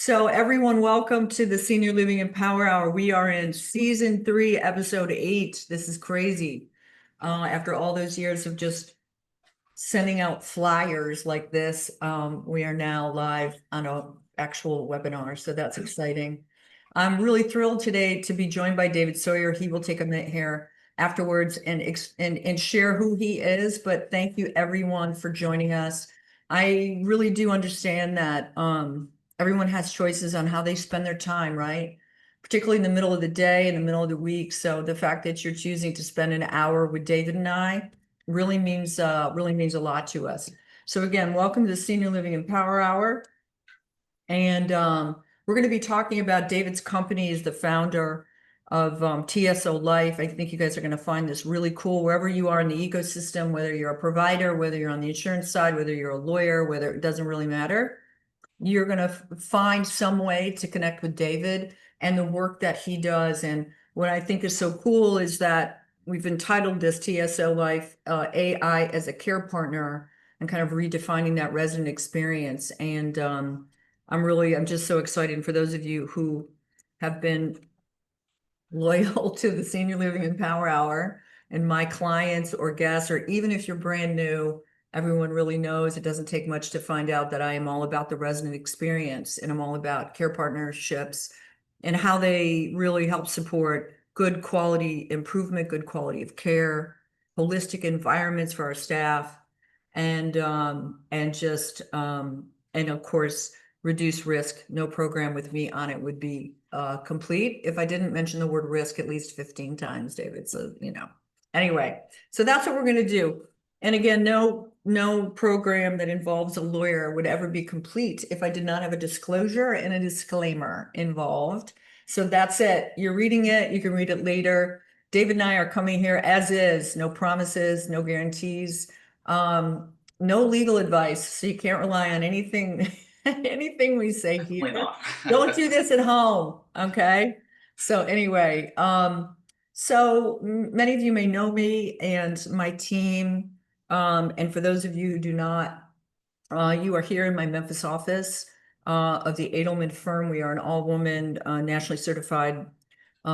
So everyone, welcome to the Senior Living and Power Hour. We are in season 3, episode 8. This is crazy. After all those years of just sending out flyers like this, we are now live on an actual webinar. So that's exciting. I'm really thrilled today to be joined by David Sawyer. He will take a minute here afterwards and share who he is. But thank you everyone for joining us. I really do understand that everyone has choices on how they spend their time, right? Particularly in the middle of the day, in the middle of the week. So the fact that you're choosing to spend an hour with David and I really means a lot to us. So again, welcome to the Senior Living and Power Hour. And we're going to be talking about David's company is the founder of TSOLife. I think you guys are going to find this really cool wherever you are in the ecosystem, whether you're a provider, whether you're on the insurance side, whether you're a lawyer, whether it doesn't really matter. You're going to find some way to connect with David and the work that he does. And what I think is so cool is that we've entitled this TSOLife AI as a care partner and kind of redefining that resident experience. And I'm just so excited. And for those of you who have been loyal to the Senior Living and Power Hour and my clients or guests, or even if you're brand new, everyone really knows it doesn't take much to find out that I am all about the resident experience and I'm all about care partnerships and how they really help support good quality improvement, good quality of care, holistic environments for our staff, and of course reduce risk. No program with me on it would be complete if I didn't mention the word risk at least 15 times, David. So, anyway, so that's what we're going to do. And again, no program that involves a lawyer would ever be complete if I did not have a disclosure and a disclaimer involved. So that's it. You're reading it. You can read it later. David and I are coming here as is, no promises, no guarantees, no legal advice. So you can't rely on anything anything we say here. Don't do this at home, okay? So anyway, so many of you may know me and my team, and for those of you who do not, you are here in my Memphis office of the Edelman firm. We are an all-woman, nationally certified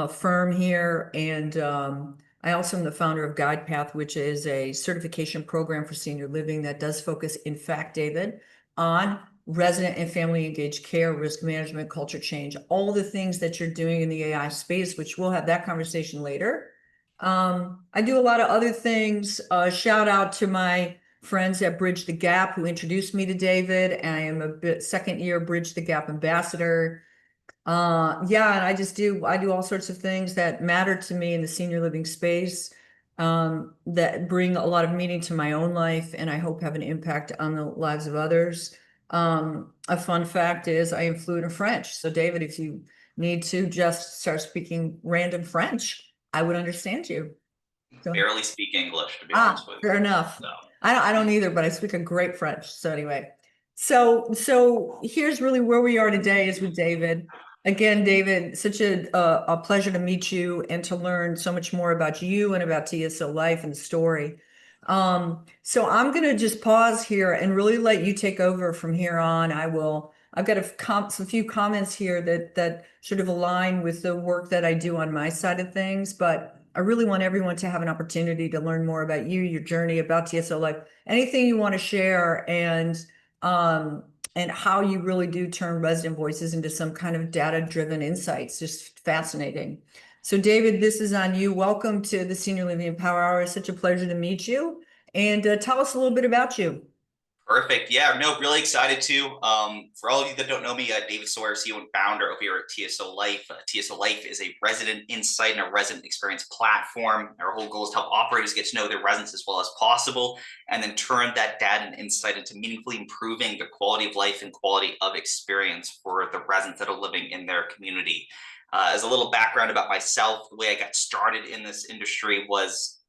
firm here, and I also am the founder of GuidePath, which is a certification program for senior living that does focus, in fact, David, on resident and family engaged care, risk management, culture change, all the things that you're doing in the AI space, which we'll have that conversation later. I do a lot of other things. Shout out to my friends at Bridge the Gap who introduced me to David. I am a second year Bridge the Gap ambassador. Yeah, and I do all sorts of things that matter to me in the senior living space, that bring a lot of meaning to my own life and I hope have an impact on the lives of others. A fun fact is I am fluent in French. So David, if you need to just start speaking random French, I would understand you. So, barely speak English, to be honest with you. Fair enough. So. I don't either, but I speak a great French. So anyway, so here's really where we are today is with David. Again, David, such a pleasure to meet you and to learn so much more about you and about TSOLife and the story. So I'm going to just pause here and really let you take over from here on. I've got a few comments here that sort of align with the work that I do on my side of things, but I really want everyone to have an opportunity to learn more about you, your journey, about TSOLife, anything you want to share, and how you really do turn resident voices into some kind of data-driven insights. Just fascinating. So David, this is on you. Welcome to the Senior Living and Power Hour. It's such a pleasure to meet you. And tell us a little bit about you. Perfect. Yeah, no, really excited to. For all of you that don't know me, David Sawyer, CEO and founder over here at TSOLife. TSOLife is a resident insight and a resident experience platform. Our whole goal is to help operators get to know their residents as well as possible, and then turn that data and insight into meaningfully improving the quality of life and quality of experience for the residents that are living in their community. As a little background about myself, the way I got started in this industry was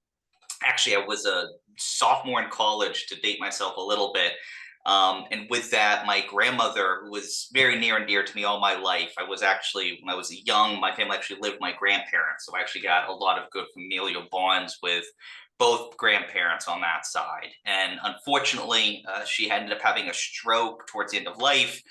actually I was a sophomore in college, to date myself a little bit. And with that, my grandmother, who was very near and dear to me all my life, when I was young, my family actually lived with my grandparents. So I actually got a lot of good familial bonds with both grandparents on that side. And unfortunately, she ended up having a stroke towards the end of life,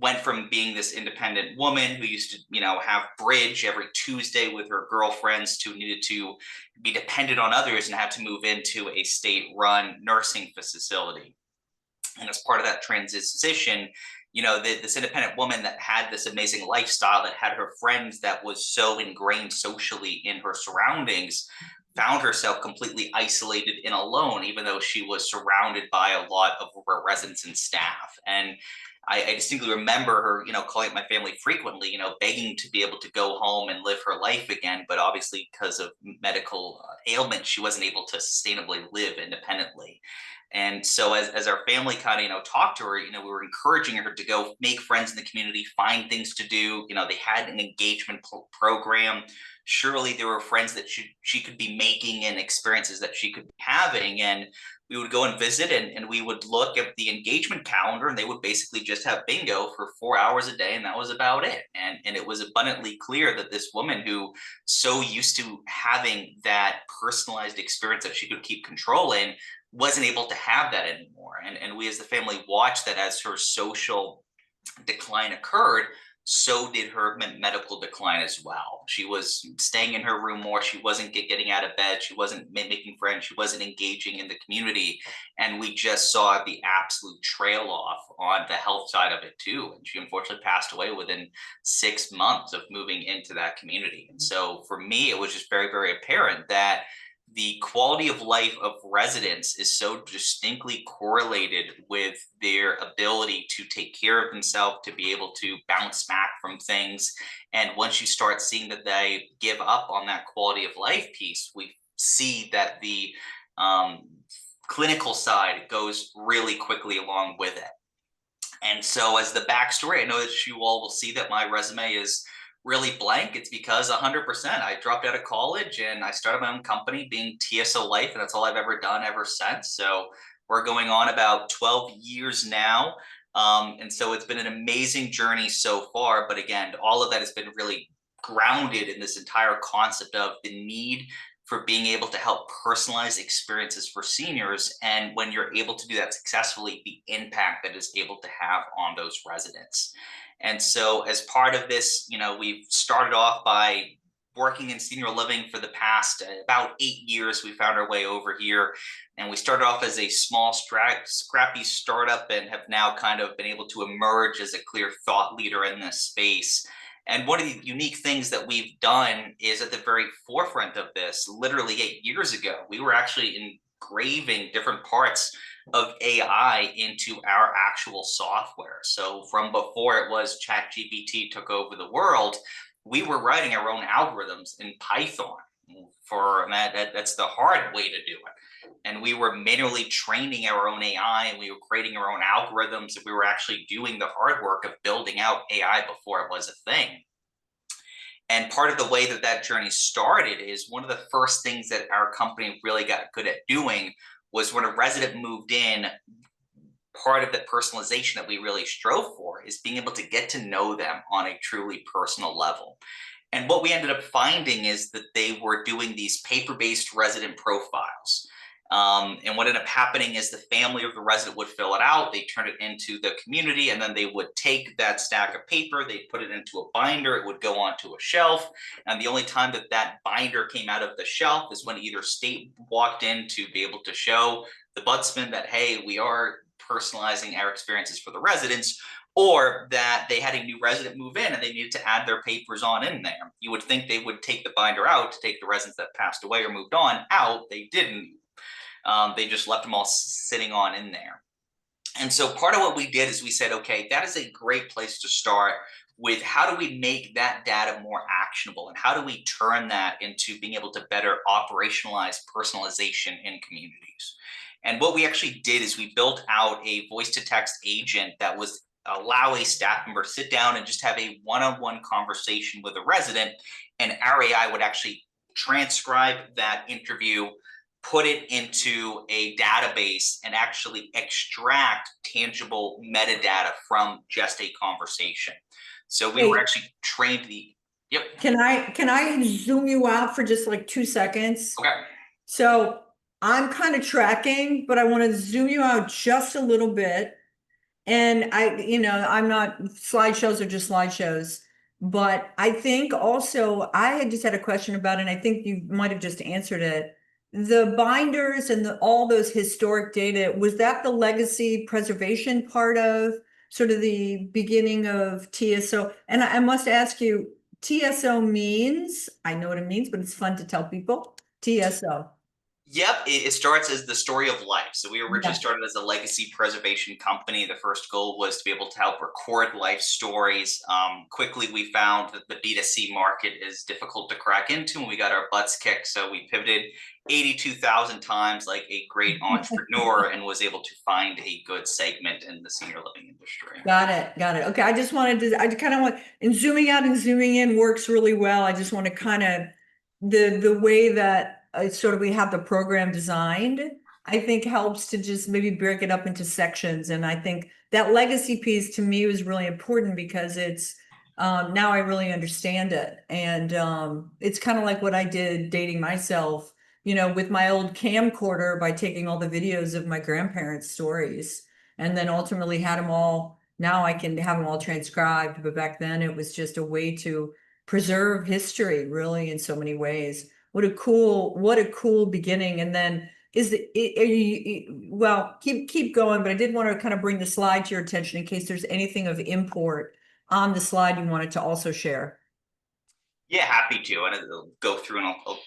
went from being this independent woman who used to, have bridge every Tuesday with her girlfriends to needed to be dependent on others and had to move into a state-run nursing facility. And as part of that transition, this independent woman that had this amazing lifestyle, that had her friends, that was so ingrained socially in her surroundings, found herself completely isolated and alone, even though she was surrounded by a lot of her residents and staff. And I distinctly remember her, calling up my family frequently, begging to be able to go home and live her life again. But obviously, because of medical ailment, she wasn't able to sustainably live independently. And so as our family kind of, talked to her, we were encouraging her to go make friends in the community, find things to do. They had an engagement program. Surely there were friends that she could be making and experiences that she could be having. And we would go and visit, and we would look at the engagement calendar, and they would basically just have bingo for 4 hours a day. And that was about it. And it was abundantly clear that this woman, who so used to having that personalized experience that she could keep controlling, wasn't able to have that anymore. And we as the family watched that as her social decline occurred, so did her medical decline as well. She was staying in her room more. She wasn't getting out of bed. She wasn't making friends. She wasn't engaging in the community. And we just saw the absolute trail off on the health side of it too. And she unfortunately passed away within 6 months of moving into that community. And so for me, it was just very, very apparent that the quality of life of residents is so distinctly correlated with their ability to take care of themselves, to be able to bounce back from things. And once you start seeing that they give up on that quality of life piece, we see that the clinical side goes really quickly along with it. And so as the backstory, I know that you all will see that my resume is really blank. It's because 100% I dropped out of college and I started my own company, being TSOLife, and that's all I've ever done ever since. So we're going on about 12 years now. And so it's been an amazing journey so far. But again, all of that has been really grounded in this entire concept of the need for being able to help personalize experiences for seniors. And when you're able to do that successfully, the impact that is able to have on those residents. And so as part of this, we've started off by working in senior living for the past about 8 years. We found our way over here, and we started off as a small, scrappy startup, and have now kind of been able to emerge as a clear thought leader in this space. And one of the unique things that we've done is, at the very forefront of this, literally 8 years ago, we were actually engraving different parts of AI into our actual software. So from before it was ChatGPT took over the world, we were writing our own algorithms in Python. That's the hard way to do it. And we were manually training our own AI, and we were creating our own algorithms, and we were actually doing the hard work of building out AI before it was a thing. And part of the way that that journey started is, one of the first things that our company really got good at doing was, when a resident moved in, part of the personalization that we really strove for is being able to get to know them on a truly personal level. And what we ended up finding is that they were doing these paper-based resident profiles. And what ended up happening is, the family of the resident would fill it out, they turn it into the community, and then they would take that stack of paper, they put it into a binder, it would go onto a shelf. And the only time that that binder came out of the shelf is when either state walked in to be able to show the budsman that, hey, we are personalizing our experiences for the residents, or that they had a new resident move in and they needed to add their papers on in there. You would think they would take the binder out to take the residents that passed away or moved on out. They didn't. They just left them all sitting on in there. And so part of what we did is we said, okay, that is a great place to start with. How do we make that data more actionable, and how do we turn that into being able to better operationalize personalization in communities? And what we actually did is, we built out a voice to text agent that was allow a staff member to sit down and just have a one-on-one conversation with a resident, and our AI would actually transcribe that interview, put it into a database, and actually extract tangible metadata from just a conversation. So we were actually trained the, yep. Can I zoom you out for just like 2 seconds? Okay. So I'm kind of tracking, but I want to zoom you out just a little bit. And I'm not, slideshows are just slideshows. But I think also, I had just had a question about it, and I think you might have just answered it. The binders and all those historic data, was that the legacy preservation part of sort of the beginning of TSO? And I must ask you, TSO means, I know what it means, but it's fun to tell people. TSO. Yep, it starts as the story of life. So we originally Yeah. started as a legacy preservation company. The first goal was to be able to help record life stories. Quickly, we found that the B2C market is difficult to crack into, and we got our butts kicked. So we pivoted 82,000 times like a great entrepreneur and was able to find a good segment in the senior living industry. Got it. Got it. Okay. I kind of want, and zooming out and zooming in works really well. I just want to kind of, the way that sort of we have the program designed, I think helps to just maybe break it up into sections. And I think that legacy piece to me was really important because now I really understand it. And it's kind of like what I did dating myself, with my old camcorder by taking all the videos of my grandparents' stories and then ultimately had them all. Now I can have them all transcribed, but back then it was just a way to preserve history, really, in so many ways. What a cool beginning. And then well, keep going, but I did want to kind of bring the slide to your attention in case there's anything of import on the slide you wanted to also share. Yeah, happy to. And I'll go through and I'll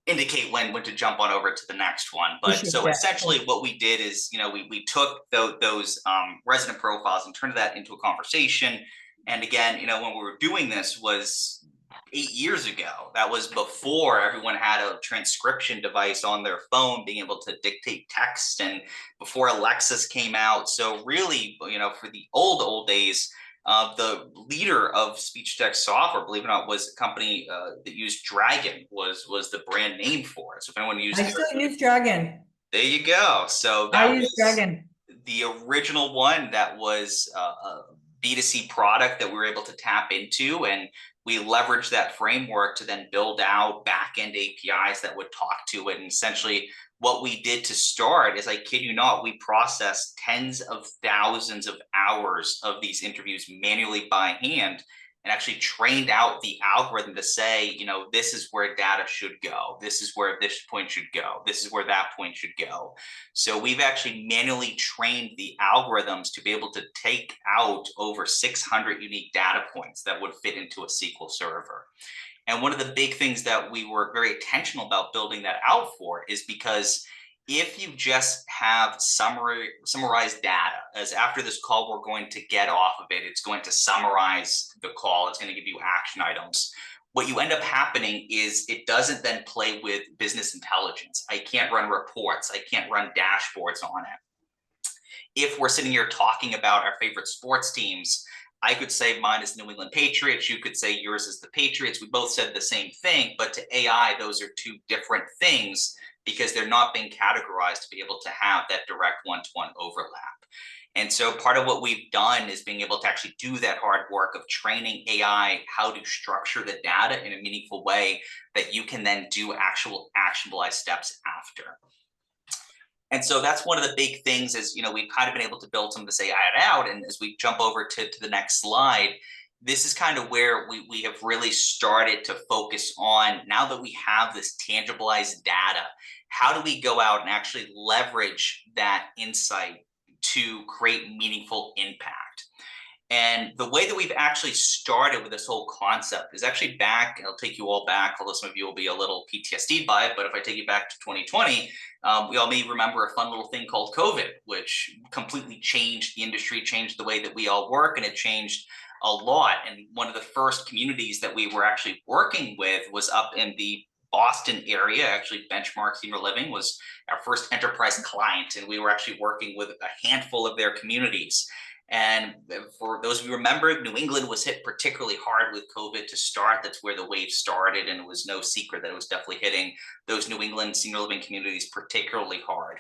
indicate when to jump on over to the next one. But Appreciate so that. essentially what we did is, we took those resident profiles and turned that into a conversation. And again, when we were doing this was 8 years ago. That was before everyone had a transcription device on their phone, being able to dictate text, and before Alexis came out. So really, for the old days, the leader of speech text software, believe it or not, was a company that used Dragon, was the brand name for it. So if anyone used I it, still use Dragon. there you go. So I that use was Dragon. the original one that was a B2C product that we were able to tap into. And we leveraged that framework to then build out backend APIs that would talk to it. And essentially, what we did to start is, I kid you not, we processed tens of thousands of hours of these interviews manually by hand, and actually trained out the algorithm to say, this is where data should go. This is where this point should go. This is where that point should go. So we've actually manually trained the algorithms to be able to take out over 600 unique data points that would fit into a SQL server. And one of the big things that we were very intentional about building that out for is because if you just have summarized data, as after this call, we're going to get off of it, it's going to summarize the call, it's going to give you action items. What you end up happening is it doesn't then play with business intelligence. I can't run reports. I can't run dashboards on it. If we're sitting here talking about our favorite sports teams, I could say mine is New England Patriots. You could say yours is the Patriots. We both said the same thing, but to AI, those are two different things because they're not being categorized to be able to have that direct one-to-one overlap. And so part of what we've done is being able to actually do that hard work of training AI how to structure the data in a meaningful way that you can then do actual actionable steps after. And so that's one of the big things is, we've kind of been able to build some of this AI out. And as we jump over to the next slide, this is kind of where we have really started to focus on, now that we have this tangibilized data, how do we go out and actually leverage that insight to create meaningful impact? And the way that we've actually started with this whole concept is actually back, and I'll take you all back, although some of you will be a little PTSD by it, but if I take you back to 2020, we all may remember a fun little thing called COVID, which completely changed the industry, changed the way that we all work, and it changed a lot. And one of the first communities that we were actually working with was up in the Boston area. Actually, Benchmark Senior Living was our first enterprise client, and we were actually working with a handful of their communities. And for those of you who remember, New England was hit particularly hard with COVID to start. That's where the wave started, and it was no secret that it was definitely hitting those New England senior living communities particularly hard.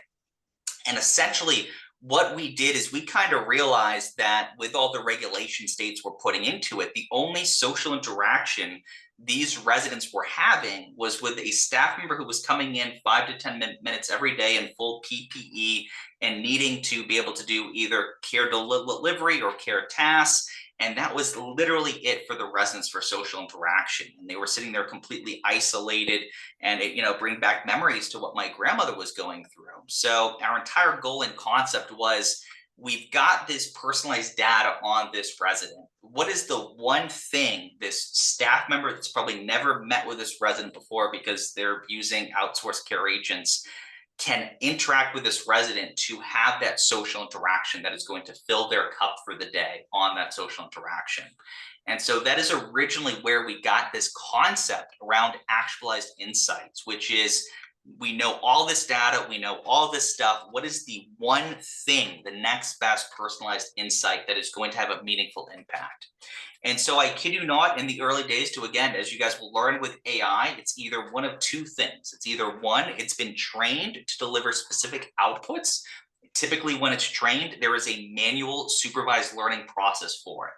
And essentially, what we did is we kind of realized that with all the regulation states were putting into it, the only social interaction these residents were having was with a staff member who was coming in 5 to 10 minutes every day in full PPE and needing to be able to do either care delivery or care tasks. And that was literally it for the residents for social interaction. And they were sitting there completely isolated, and it, bring back memories to what my grandmother was going through. So our entire goal and concept was, we've got this personalized data on this resident. What is the one thing this staff member that's probably never met with this resident before because they're using outsourced care agents can interact with this resident to have that social interaction that is going to fill their cup for the day on that social interaction? And so that is originally where we got this concept around actualized insights, which is, we know all this data, we know all this stuff. What is the one thing, the next best personalized insight that is going to have a meaningful impact? And so I kid you not, in the early days, to again, as you guys will learn with AI, it's either one of two things. It's either one, it's been trained to deliver specific outputs. Typically when it's trained, there is a manual supervised learning process for it.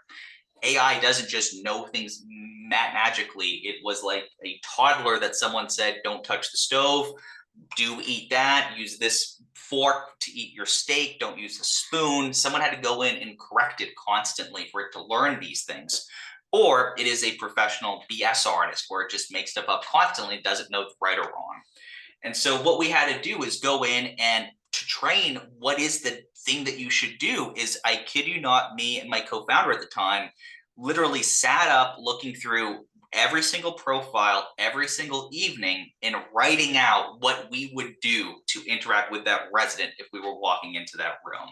AI doesn't just know things magically. It was like a toddler that someone said, don't touch the stove, do eat that, use this fork to eat your steak, don't use a spoon. Someone had to go in and correct it constantly for it to learn these things. Or it is a professional BS artist where it just makes stuff up constantly, doesn't know right or wrong. And so what we had to do is go in and to train what is the thing that you should do is, I kid you not, me and my co-founder at the time literally sat up looking through every single profile every single evening and writing out what we would do to interact with that resident if we were walking into that room.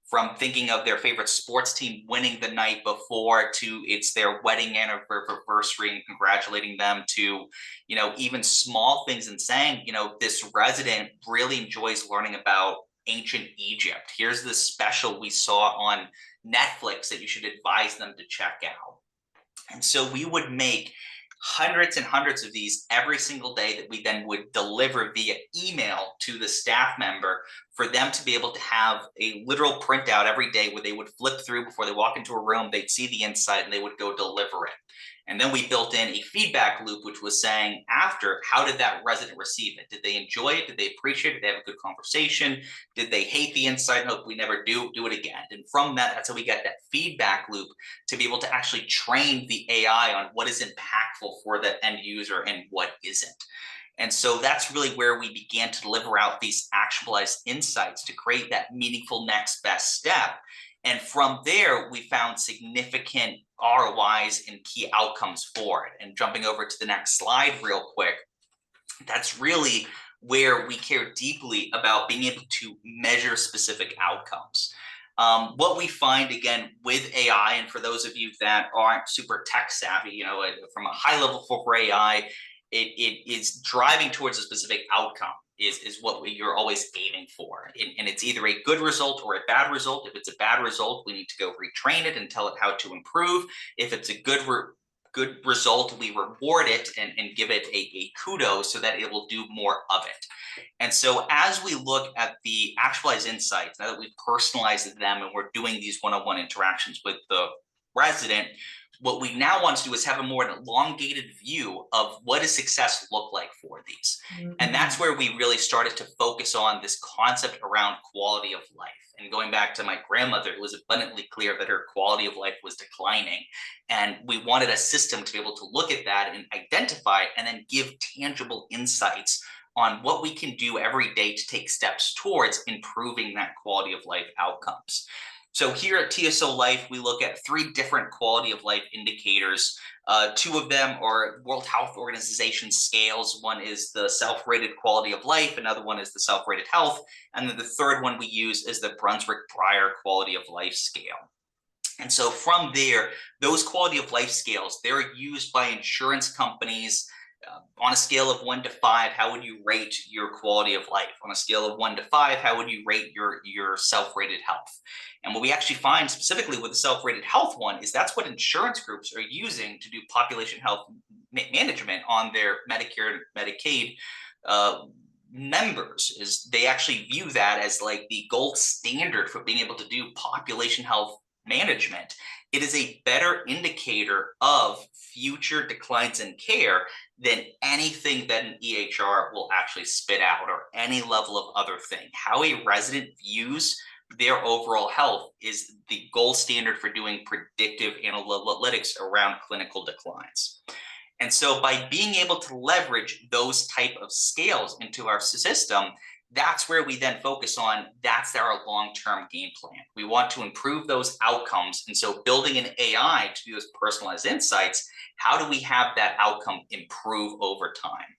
From thinking of their favorite sports team winning the night before, to it's their wedding anniversary and congratulating them, to, even small things and saying, this resident really enjoys learning about ancient Egypt. Here's this special we saw on Netflix that you should advise them to check out. And so we would make hundreds and hundreds of these every single day that we then would deliver via email to the staff member for them to be able to have a literal printout every day where they would flip through before they walk into a room, they'd see the insight and they would go deliver it. And then we built in a feedback loop, which was saying after, how did that resident receive it? Did they enjoy it? Did they appreciate it? Did they have a good conversation? Did they hate the insight and hope we never do it again? And from that, that's how we get that feedback loop to be able to actually train the AI on what is impactful for that end user and what isn't. And so that's really where we began to deliver out these actualized insights to create that meaningful next best step. And from there, we found significant ROIs and key outcomes for it. And jumping over to the next slide real quick, that's really where we care deeply about being able to measure specific outcomes. What we find, again, with AI, and for those of you that aren't super tech savvy, from a high level for AI, it is driving towards a specific outcome is what you're always aiming for. And it's either a good result or a bad result. If it's a bad result, we need to go retrain it and tell it how to improve. If it's a good result, we reward it and give it a kudos so that it will do more of it. And so as we look at the actualized insights, now that we've personalized them and we're doing these one-on-one interactions with the resident, what we now want to do is have a more elongated view of what does success look like for these. Mm-hmm. And that's where we really started to focus on this concept around quality of life. And going back to my grandmother, it was abundantly clear that her quality of life was declining. And we wanted a system to be able to look at that and identify and then give tangible insights on what we can do every day to take steps towards improving that quality of life outcomes. So here at TSOLife, we look at 3 different quality of life indicators. 2 of them are World Health Organization scales. One is the self-rated quality of life. Another one is the self-rated health. And then the third one we use is the Brunswick-Preyer quality of life scale. And so from there, those quality of life scales, they're used by insurance companies. On a scale of 1 to 5, how would you rate your quality of life? On a scale of 1 to 5, how would you rate your self-rated health? And what we actually find specifically with the self-rated health one is that's what insurance groups are using to do population health management on their Medicare and Medicaid members is they actually view that as like the gold standard for being able to do population health management. It is a better indicator of future declines in care than anything that an EHR will actually spit out or any level of other thing. How a resident views their overall health is the gold standard for doing predictive analytics around clinical declines. And so by being able to leverage those type of scales into our system, that's where we then focus on, that's our long-term game plan. We want to improve those outcomes. And so building an AI to do those personalized insights, how do we have that outcome improve over time?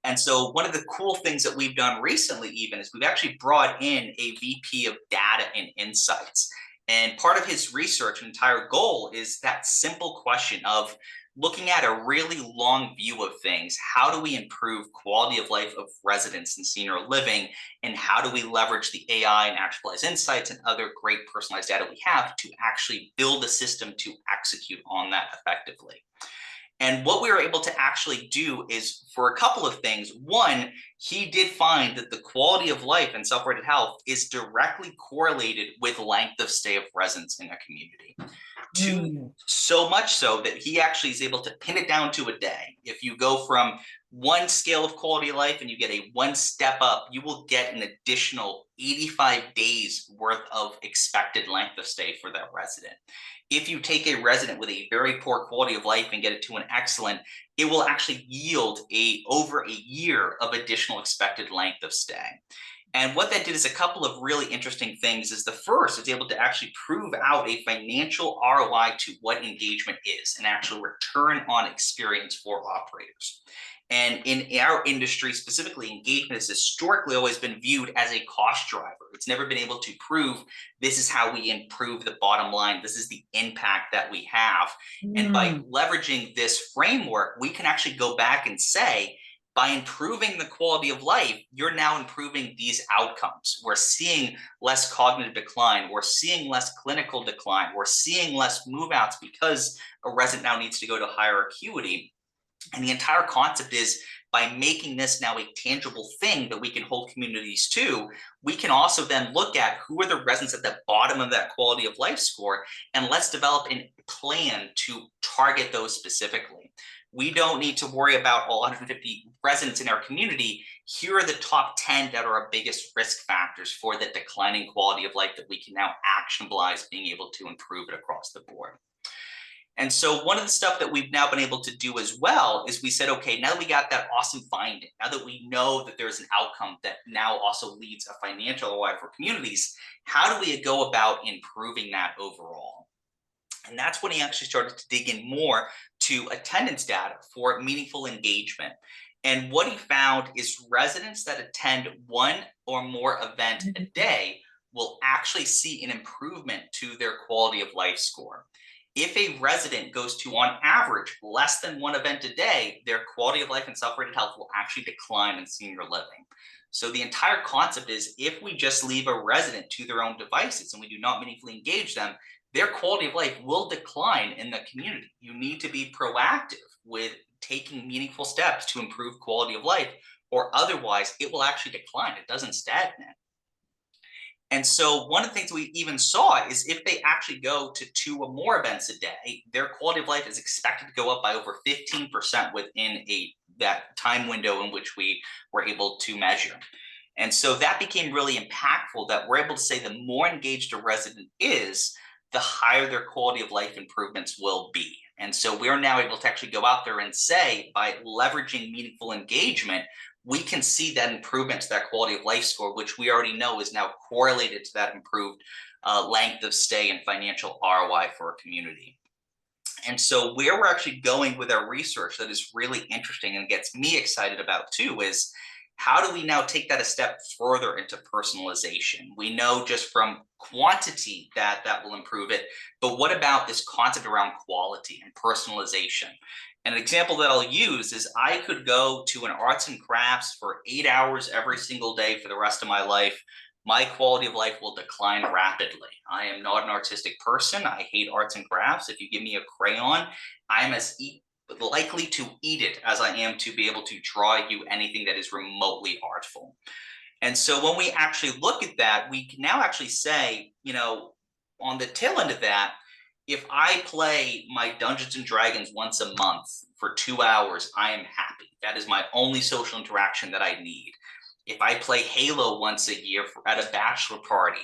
And so one of the cool things that we've done recently even is we've actually brought in a VP of data and insights. And part of his research, entire goal is that simple question of looking at a really long view of things. How do we improve quality of life of residents in senior living? And how do we leverage the AI and actualized insights and other great personalized data we have to actually build a system to execute on that effectively? And what we were able to actually do is for a couple of things. One, he did find that the quality of life and self-rated health is directly correlated with length of stay of residents in a community. So much so that he actually is able to pin it down to a day. If you go from one scale of quality of life and you get a one step up, you will get an additional 85 days worth of expected length of stay for that resident. If you take a resident with a very poor quality of life and get it to an excellent, it will actually yield over a year of additional expected length of stay. And what that did is a couple of really interesting things. Is the first, it's able to actually prove out a financial ROI to what engagement is, an actual return on experience for operators. And in our industry specifically, engagement has historically always been viewed as a cost driver. It's never been able to prove this is how we improve the bottom line. This is the impact that we have. And by leveraging this framework, we can actually go back and say, by improving the quality of life, you're now improving these outcomes. We're seeing less cognitive decline. We're seeing less clinical decline. We're seeing less move outs because a resident now needs to go to higher acuity. And the entire concept is by making this now a tangible thing that we can hold communities to, we can also then look at who are the residents at the bottom of that quality of life score, and let's develop a plan to target those specifically. We don't need to worry about all 150 residents in our community. Here are the top 10 that are our biggest risk factors for the declining quality of life that we can now actionabilize, being able to improve it across the board. And so one of the stuff that we've now been able to do as well is we said, okay, now that we got that awesome finding, now that we know that there's an outcome that now also leads a financial ROI for communities, how do we go about improving that overall? And that's when he actually started to dig in more to attendance data for meaningful engagement. And what he found is residents that attend one or more event a day will actually see an improvement to their quality of life score. If a resident goes to, on average, less than one event a day, their quality of life and self-rated health will actually decline in senior living. So the entire concept is if we just leave a resident to their own devices and we do not meaningfully engage them, their quality of life will decline in the community. You need to be proactive with taking meaningful steps to improve quality of life, or otherwise it will actually decline. It doesn't stagnate. And so one of the things we even saw is if they actually go to 2 or more events a day, their quality of life is expected to go up by over 15% within that time window in which we were able to measure. And so that became really impactful, that we're able to say the more engaged a resident is, the higher their quality of life improvements will be. And so we're now able to actually go out there and say, by leveraging meaningful engagement, we can see that improvement to that quality of life score, which we already know is now correlated to that improved length of stay and financial ROI for a community. And so where we're actually going with our research that is really interesting and gets me excited about too is, how do we now take that a step further into personalization? We know just from quantity that will improve it, but what about this concept around quality and personalization? An example that I'll use is I could go to an arts and crafts for 8 hours every single day for the rest of my life. My quality of life will decline rapidly. I am not an artistic person. I hate arts and crafts. If you give me a crayon, I'm as likely to eat it as I am to be able to draw you anything that is remotely artful. And so when we actually look at that, we can now actually say, on the tail end of that, if I play my Dungeons and Dragons once a month for 2 hours, I am happy. That is my only social interaction that I need. If I play Halo once a year at a bachelor party,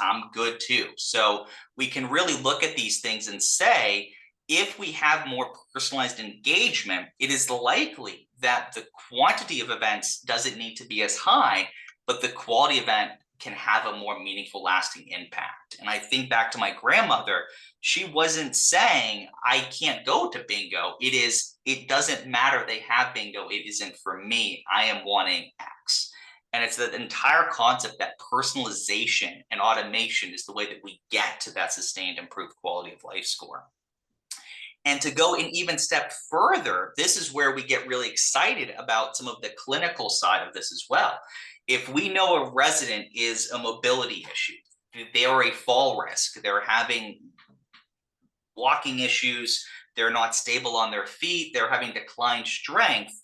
I'm good too. So we can really look at these things and say, if we have more personalized engagement, it is likely that the quantity of events doesn't need to be as high, but the quality event can have a more meaningful, lasting impact. And I think back to my grandmother, she wasn't saying, I can't go to bingo. It doesn't matter they have bingo. It isn't for me. I am wanting X. And it's the entire concept that personalization and automation is the way that we get to that sustained improved quality of life score. And to go an even step further, this is where we get really excited about some of the clinical side of this as well. If we know a resident is a mobility issue, they are a fall risk, they're having walking issues, they're not stable on their feet, they're having declined strength,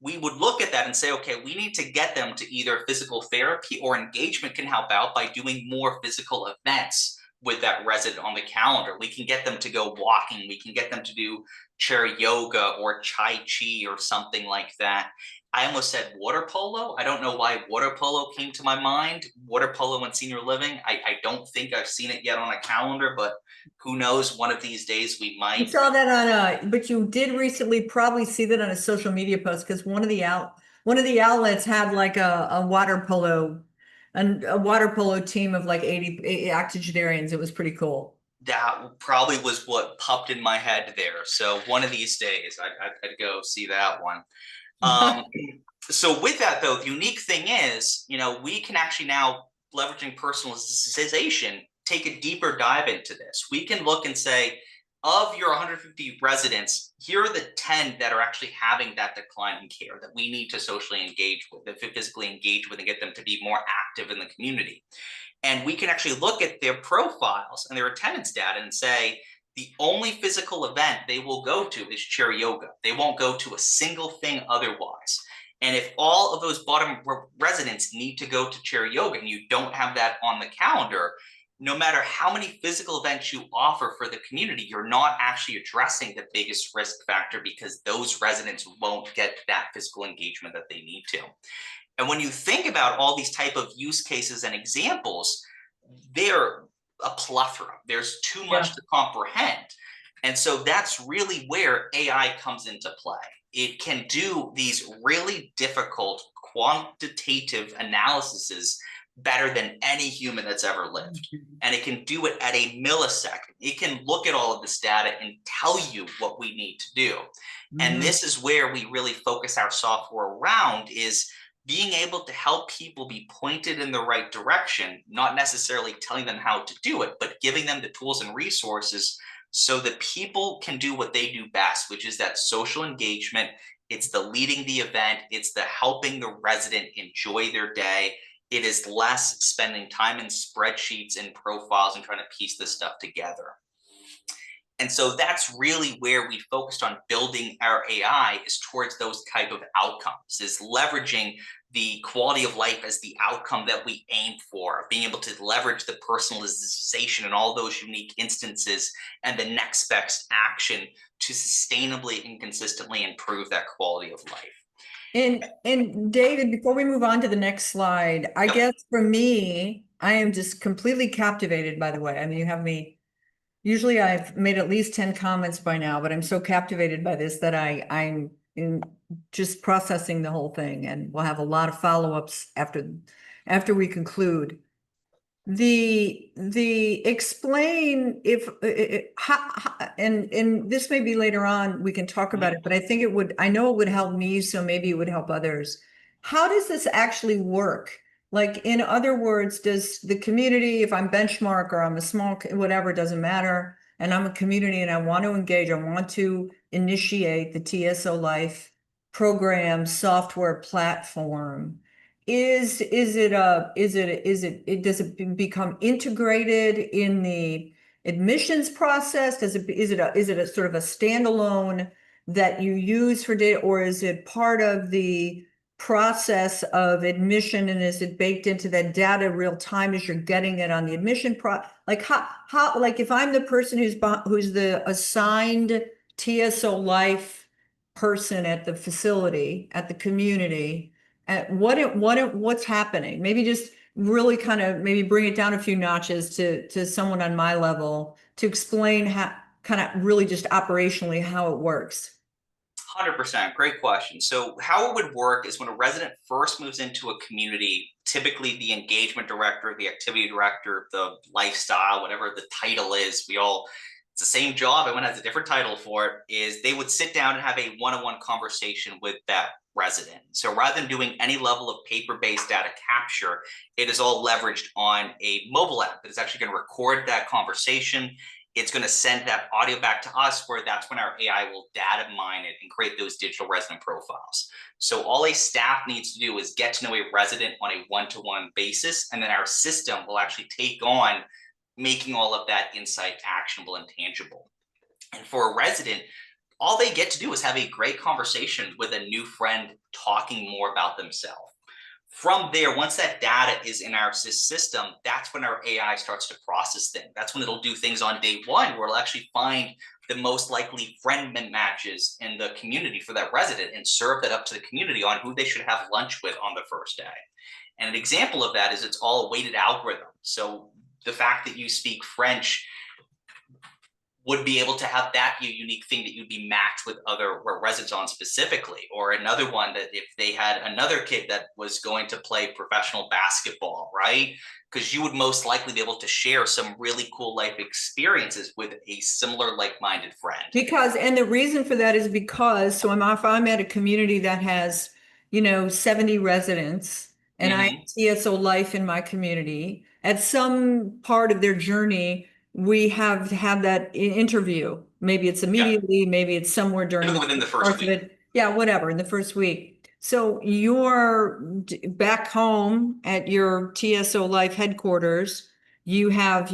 we would look at that and say, okay, we need to get them to either physical therapy, or engagement can help out by doing more physical events with that resident on the calendar. We can get them to go walking. We can get them to do chair yoga or tai chi or something like that. I almost said water polo. I don't know why water polo came to my mind. Water polo and senior living. I don't think I've seen it yet on a calendar, but who knows? One of these days we might. You saw that on but you did recently probably see that on a social media post, because one of the outlets had like a water polo, and a water polo team of like 80 octogenarians. It was pretty cool. That probably was what popped in my head there. So one of these days I'd go see that one. So with that though, the unique thing is, we can actually now, leveraging personalization, take a deeper dive into this. We can look and say, of your 150 residents, here are the 10 that are actually having that decline in care that we need to socially engage with, that physically engage with, and get them to be more active in the community. And we can actually look at their profiles and their attendance data and say, the only physical event they will go to is chair yoga. They won't go to a single thing otherwise. And if all of those bottom residents need to go to chair yoga and you don't have that on the calendar, no matter how many physical events you offer for the community, you're not actually addressing the biggest risk factor, because those residents won't get that physical engagement that they need to. And when you think about all these type of use cases and examples, they're a plethora. There's too much to comprehend. And so that's really where AI comes into play. It can do these really difficult quantitative analyses better than any human that's ever lived. And it can do it at a millisecond. It can look at all of this data and tell you what we need to do. And this is where we really focus our software around, is being able to help people be pointed in the right direction, not necessarily telling them how to do it, but giving them the tools and resources so that people can do what they do best, which is that social engagement. It's the leading the event. It's the helping the resident enjoy their day. It is less spending time in spreadsheets and profiles and trying to piece this stuff together. And so that's really where we focused on building our AI, is towards those type of outcomes, is leveraging the quality of life as the outcome that we aim for, being able to leverage the personalization and all those unique instances and the next best action to sustainably and consistently improve that quality of life. And David, before we move on to the next slide, I guess for me, I am just completely captivated, by the way. I mean, you have me, usually I've made at least 10 comments by now, but I'm so captivated by this that I'm in just processing the whole thing, and we'll have a lot of follow-ups after we conclude. The explain if and this may be later on, we can talk about it, but I think I know it would help me, so maybe it would help others. How does this actually work? Like, in other words, does the community, if I'm benchmark or I'm a small, whatever, doesn't matter, and I'm a community and I want to engage, I want to initiate the TSOLife program software platform, does it become integrated in the admissions process? Is it a sort of a standalone that you use for data, or is it part of the process of admission, and is it baked into that data real time as you're getting it on the admission like how like if I'm the person who's the assigned TSOLife person at the facility, at the community, and what's happening? Maybe just really kind of maybe bring it down a few notches to someone on my level to explain how kind of really just operationally how it works. 100%. Great question. So, how it would work is when a resident first moves into a community, typically the engagement director, the activity director, the lifestyle, whatever the title is, it's the same job. Everyone has a different title for it, is they would sit down and have a one on one conversation with that resident. So, rather than doing any level of paper based data capture, it is all leveraged on a mobile app that is actually going to record that conversation. It's going to send that audio back to us, where that's when our AI will data mine it and create those digital resident profiles. So all a staff needs to do is get to know a resident on a one-to-one basis, and then our system will actually take on making all of that insight actionable and tangible. And for a resident, all they get to do is have a great conversation with a new friend talking more about themselves. From there, once that data is in our system, that's when our AI starts to process things. That's when it'll do things on day one, where it'll actually find the most likely friend matches in the community for that resident and serve that up to the community on who they should have lunch with on the first day. And an example of that is it's all a weighted algorithm. So the fact that you speak French would be able to have that unique thing that you'd be matched with other residents on specifically, or another one that if they had another kid that was going to play professional basketball, right? Because you would most likely be able to share some really cool life experiences with a similar like-minded friend. And the reason for that is because, so if I'm at a community that has, 70 residents, and I have TSOLife in my community, at some part of their journey, we have to have that interview. Maybe it's immediately, maybe it's somewhere during within the first week. Yeah, whatever, in the first week. So you're back home at your TSOLife headquarters. You have,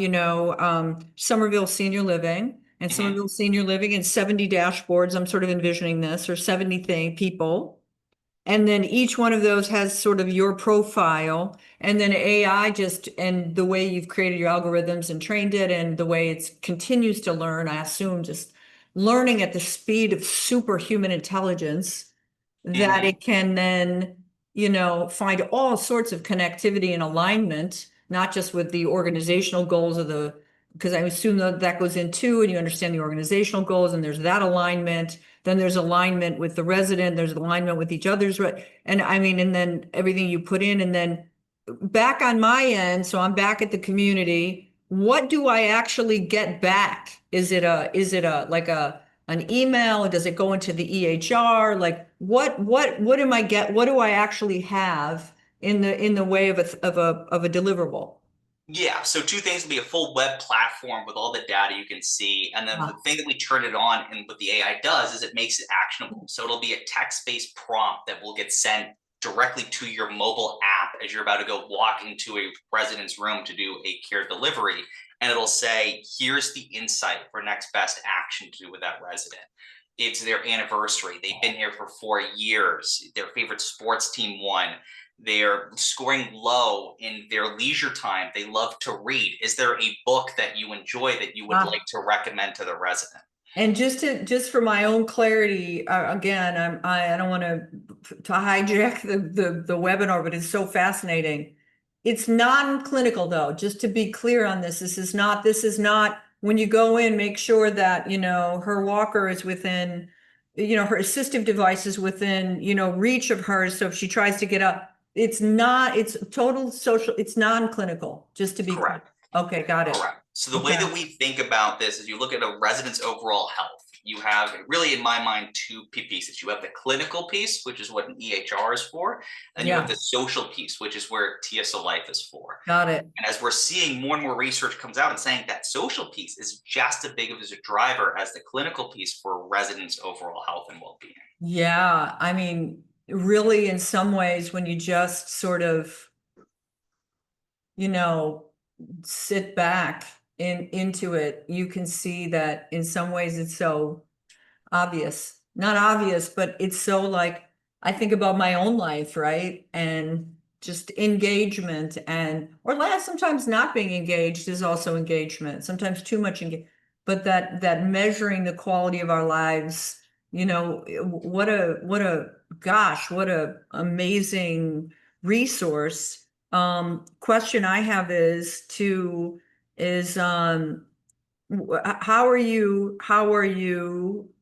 Somerville Senior Living, and Somerville Senior Living and 70 dashboards. I'm sort of envisioning this, or 70 people. And then each one of those has sort of your profile, and then AI and the way you've created your algorithms and trained it, and the way it continues to learn, I assume just learning at the speed of superhuman intelligence, that it can then, find all sorts of connectivity and alignment, not just with the organizational goals of because I assume that goes in too, and you understand the organizational goals, and there's that alignment. Then there's alignment with the resident, there's alignment with each other's, and I mean, and then everything you put in, and then back on my end, so I'm back at the community. What do I actually get back? Is it like an email? Does it go into the EHR? Like what do I actually have in the way of a deliverable? Yeah, so two things will be a full web platform with all the data you can see. And then the thing that we turn it on and what the AI does is it makes it actionable. So it'll be a text-based prompt that will get sent directly to your mobile app as you're about to go walk into a resident's room to do a care delivery. And it'll say, here's the insight for next best action to do with that resident. It's their anniversary. They've been here for 4 years. Their favorite sports team won. They're scoring low in their leisure time. They love to read. Is there a book that you enjoy that you would like to recommend to the resident? And just for my own clarity, again, I don't want to hijack the webinar, but it's so fascinating. It's non-clinical though, just to be clear on this. This is not when you go in, make sure that, her walker is within, her assistive device is within, reach of her. So if she tries to get up, it's total social, it's non-clinical, just to be correct. Clear. Okay, got it. Correct. So the way that we think about this is you look at a resident's overall health. You have really, in my mind, two pieces. You have the clinical piece, which is what an EHR is for, and you have the social piece, which is where TSOLife is for. Got it. And as we're seeing more and more research comes out and saying that social piece is just as big of a driver as the clinical piece for residents' overall health and well-being. Yeah, I mean, really, in some ways, when you just sort of, sit back into it, you can see that in some ways it's so obvious. not obvious, but it's so like, I think about my own life, right? And just engagement or last, sometimes not being engaged is also engagement, sometimes too much engagement. But that measuring the quality of our lives, what a amazing resource. Question I have is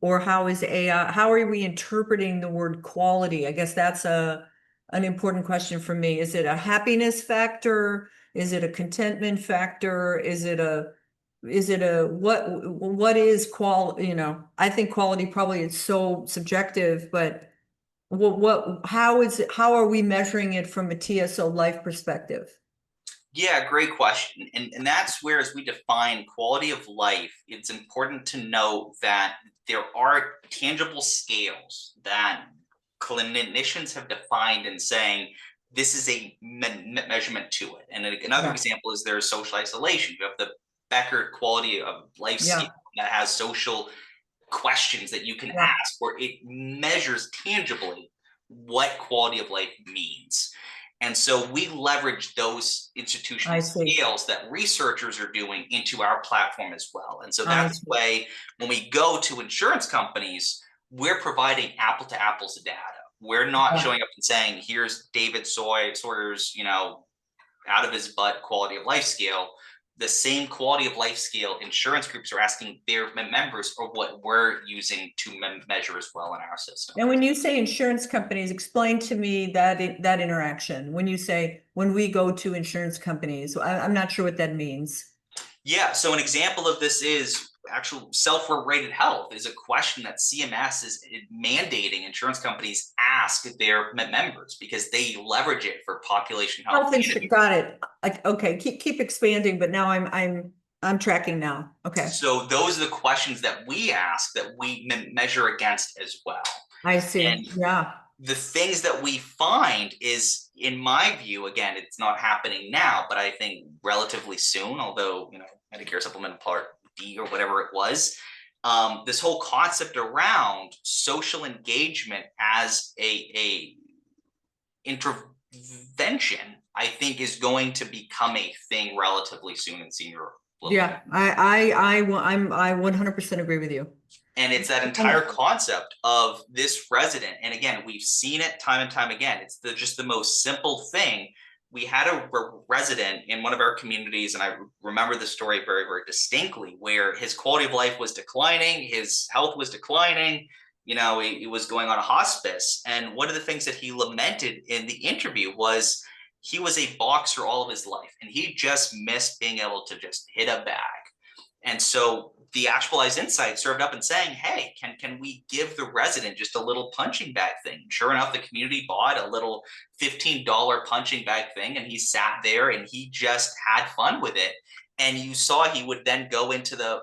or how is AI, how are we interpreting the word quality? I guess that's an important question for me. Is it a happiness factor? Is it a contentment factor? What is quality? I think quality probably is so subjective, but how are we measuring it from a TSOLife perspective? Yeah, great question. And that's where, as we define quality of life, it's important to note that there are tangible scales that clinicians have defined in saying this is a measurement to it. And another Yeah, example is there's social isolation. You have the Becker quality of life scale yeah, that has social questions that you can yeah. ask where it measures tangibly what quality of life means. And so we leverage those institutional I see. scales that researchers are doing into our platform as well. And so I that's the see. way when we go to insurance companies, we're providing apple to apples data. We're not Yeah. showing up and saying, here's David Sawyer's, out of his butt quality of life scale. The same quality of life scale insurance groups are asking their members, or what we're using to measure as well in our system. And when you say insurance companies, explain to me that interaction. When we go to insurance companies, I'm not sure what that means. Yeah, so an example of this is actual self-rated health is a question that CMS is mandating insurance companies ask their members because they leverage it for population health Health insurance, management. got it. Okay, keep expanding, but now I'm tracking now. Okay, So those are the questions that we ask that we measure against as well. I And see. Yeah, the things that we find is, in my view, again, it's not happening now, but I think relatively soon, although, Medicare supplement part D or whatever it was, this whole concept around social engagement as a intervention, I think is going to become a thing relatively soon in senior living. yeah. I 100% agree with you. And it's that entire concept of this resident. And again, we've seen it time and time again. It's just the most simple thing. We had a resident in one of our communities, and I remember the story very, very distinctly, where his quality of life was declining, his health was declining. He was going on a hospice. And one of the things that he lamented in the interview was he was a boxer all of his life, and he just missed being able to just hit a bag. And so the actualized insight served up and saying, hey, can we give the resident just a little punching bag thing? Sure enough, the community bought a little $15 punching bag thing, and he sat there and he just had fun with it. And you saw he would then go into the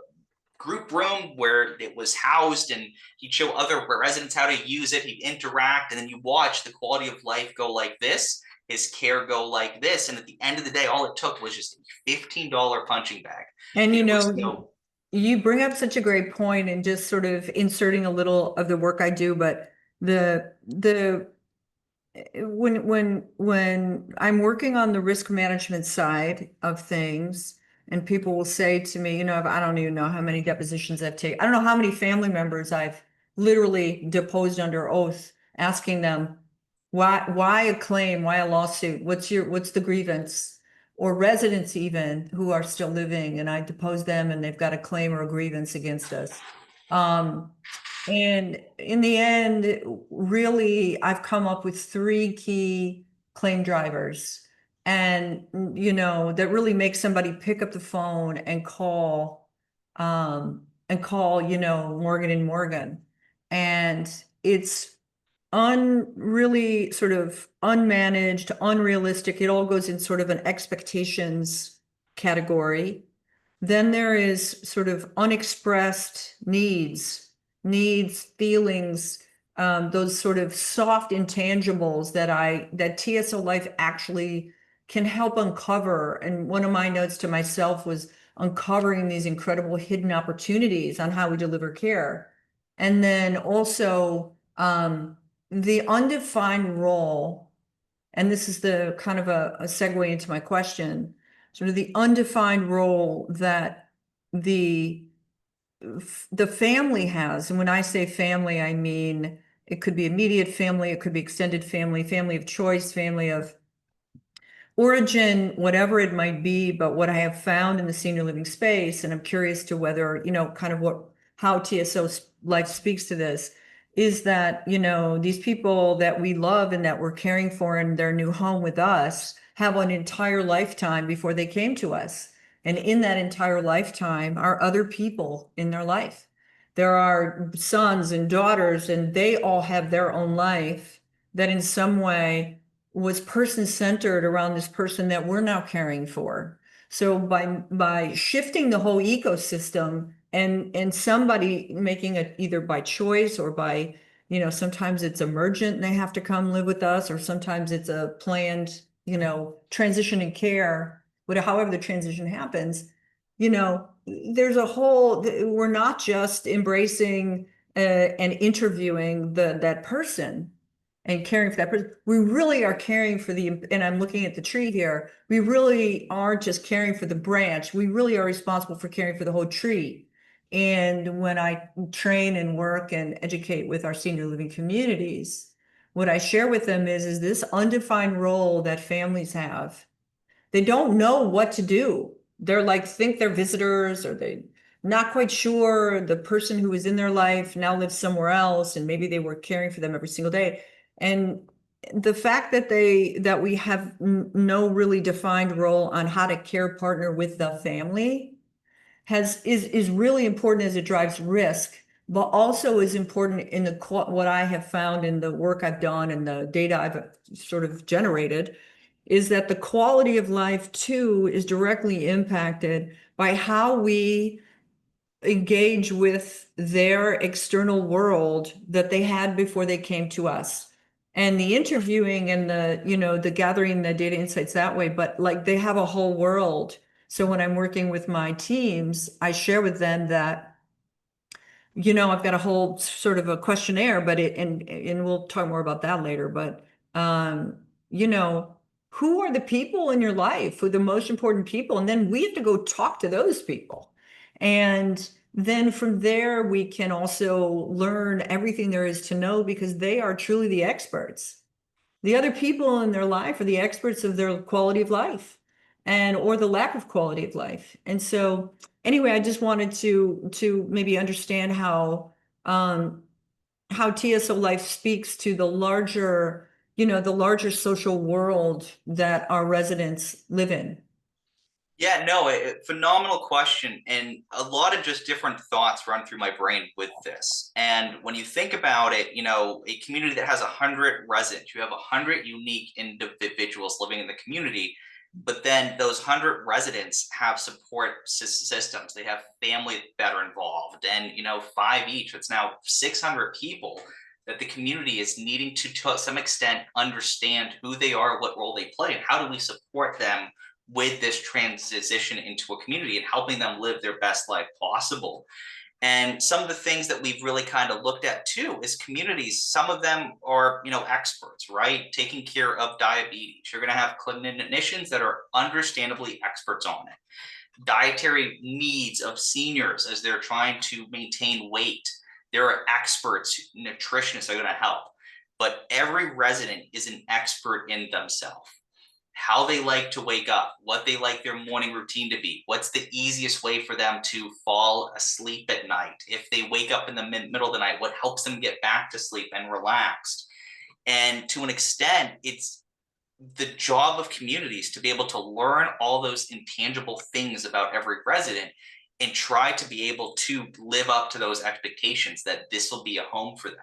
group room where it was housed, and he'd show other residents how to use it. He'd interact, and then you watch the quality of life go like this, his care go like this. And at the end of the day, all it took was just a $15 punching bag. And There was no. you bring up such a great point and just sort of inserting a little of the work I do, but the when I'm working on the risk management side of things, and people will say to me, I don't even know how many depositions I've taken. I don't know how many family members I've literally deposed under oath, asking them why a claim, why a lawsuit, what's the grievance, or residents even who are still living, and I depose them and they've got a claim or a grievance against us. And in the end, really, I've come up with three key claim drivers. And, that really makes somebody pick up the phone and call, Morgan and Morgan. And it's really sort of unmanaged, unrealistic. It all goes in sort of an expectations category. Then there is sort of unexpressed needs, feelings, those sort of soft intangibles that TSOLife actually can help uncover. And one of my notes to myself was uncovering these incredible hidden opportunities on how we deliver care. And then also the undefined role, and this is the kind of a segue into my question, sort of the undefined role that the the family has. And when I say family, I mean it could be immediate family, it could be extended family, family of choice, family of origin, whatever it might be. But what I have found in the senior living space, and I'm curious to whether, kind of how TSO Life speaks to this, is that, these people that we love and that we're caring for in their new home with us have an entire lifetime before they came to us. And in that entire lifetime are other people in their life. There are sons and daughters, and they all have their own life that in some way was person-centered around this person that we're now caring for. So by shifting the whole ecosystem and somebody making it either by choice or by, sometimes it's emergent and they have to come live with us, or sometimes it's a planned, transition in care, whatever, however the transition happens, there's a whole, we're not just embracing and interviewing that person and caring for that person. We really are caring for and I'm looking at the tree here, we really aren't just caring for the branch. We really are responsible for caring for the whole tree. And when I train and work and educate with our senior living communities, what I share with them is this undefined role that families have. They don't know what to do. They're like, think they're visitors, or they not quite sure. The person who was in their life now lives somewhere else, and maybe they were caring for them every single day. And the fact that we have no really defined role on how to care partner with the family is really important as it drives risk, but also is important in what I have found in the work I've done and the data I've sort of generated, is that the quality of life too is directly impacted by how we engage with their external world that they had before they came to us. And the interviewing and the gathering the data insights that way, but like they have a whole world. So when I'm working with my teams, I share with them that, I've got a whole sort of a questionnaire, but and we'll talk more about that later, but you know, who are the people in your life, who are the most important people? And then we have to go talk to those people. And then from there, we can also learn everything there is to know, because they are truly the experts. The other people in their life are the experts of their quality of life or the lack of quality of life. And so anyway, I just wanted to maybe understand how TSO Life speaks to the larger social world that our residents live in. Yeah, no, phenomenal question. And a lot of just different thoughts run through my brain with this. And when you think about it, a community that has 100 residents, you have 100 unique individuals living in the community. But then those 100 residents have support systems. They have family that are involved, and 5 each. It's now 600 people that the community is needing to some extent understand who they are, what role they play, and how do we support them with this transition into a community and helping them live their best life possible. And some of the things that we've really kind of looked at too is communities. Some of them are, experts, right? Taking care of diabetes. You're going to have clinicians that are understandably experts on it. Dietary needs of seniors as they're trying to maintain weight. There are experts, nutritionists that are going to help. But every resident is an expert in themselves. How they like to wake up, what they like their morning routine to be, what's the easiest way for them to fall asleep at night. If they wake up in the middle of the night, what helps them get back to sleep and relaxed. And to an extent, it's the job of communities to be able to learn all those intangible things about every resident and try to be able to live up to those expectations that this will be a home for them.